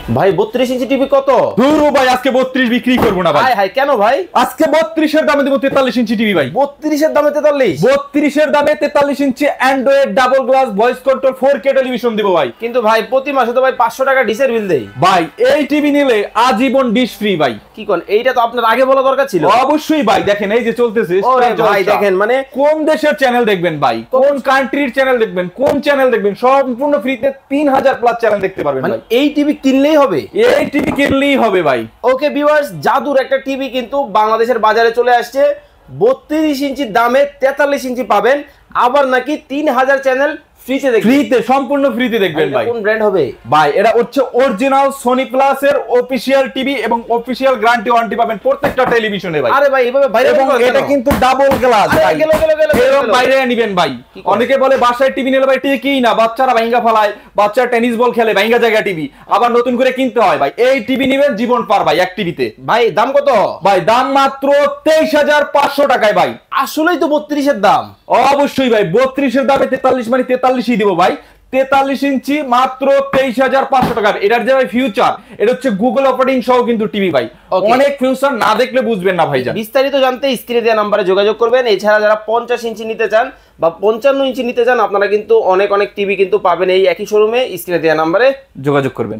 ভাই 32 inch TV কত? ধুরু ভাই আজকে 32 বিক্রি করব না ভাই। হাই হাই কেন ভাই? আজকে 32 এর দামে দেব 43 ইঞ্চি টিভি ভাই। 32 এর দামে 43? 32 এর দামে 43 inch Android double glass voice control 4K television দেব ভাই। কিন্তু ভাই প্রতি মাসে তো ভাই 500 টাকা ডিশের বিল দেই ভাই। এই টিভি নিলে আজীবন ডিশ ফ্রি ভাই। কি কোন? এইটা তো আপনার আগে বলা দরকার ছিল। অবশ্যই ভাই, দেখেন এই যে চলতেছে। ওরে ভাই দেখেন, মানে কোন দেশের চ্যানেল দেখবেন ভাই, কোন কান্ট্রির চ্যানেল দেখবেন, কোন চ্যানেল দেখবেন, সম্পূর্ণ ফ্রিতে 3000 প্লাস চ্যানেল দেখতে পারবেন মানে ভাই। এই টিভি কিনলেই হবে? এই টিভি কিনলেই হবে ভাই। ওকে ভিউয়ার্স, জাদুর একটা টিভি কিন্তু বাংলাদেশের বাজারে চলে আসছে। 32 ইঞ্চির দামে 43 ইঞ্চি পাবেন, আবার নাকি 3000 চ্যানেল ফ্রিতে দেখবেন। ফ্রিতে, সম্পূর্ণ ফ্রিতে দেখবেন ভাই। কোন ব্র্যান্ড হবে ভাই? এটা হচ্ছে অরিজিনাল সোনি প্লাস এর অফিশিয়াল টিভি এবং অফিশিয়াল গ্যারান্টি ওয়ারেন্টি পাবেন প্রত্যেকটা টেলিভিশনে ভাই। আরে ভাই এভাবে ভাইরাল এবং এটা কিন্তু ডাবল গ্লাস ভাই। গেল এরকম বাইরে নেবেন ভাই। অনেকে বলে বাসায় টিভি নিলে ভাই টিকি না, বাচ্চারা ভাঙ্গা ফেলায়, বাচ্চা টেনিস বল খেলে ভাঙ্গা জায়গা টিভি, আবার নতুন করে কিনতে হয় ভাই। এই টিভি নিবেন জীবন পার ভাই এক টিভিতে। ভাই দাম কত? ভাই দাম মাত্র 23500 টাকায় ভাই। আসলেই তো 32 এর দাম। অবশ্যই ভাই, 32 এর দামে 43 মানে 43ই দিব ভাই। 43 ইঞ্চি মাত্র 23500 টাকা। এটার যে ভাই ফিউচার, এটা হচ্ছে গুগল অপারেটিং সহ কিন্তু টিভি ভাই। অনেক ফিউচার না দেখলে বুঝবেন না ভাইজান। বিস্তারিত জানতে স্ক্রিনে দেওয়া নম্বরে যোগাযোগ করবেন। এছাড়া যারা 50 ইঞ্চি নিতে চান বা 55 ইঞ্চি নিতে চান, আপনারা কিন্তু অনেক টিভি কিন্তু পাবেন এই একই শোরুমে। স্ক্রিনে দেওয়া নম্বরে যোগাযোগ করবেন।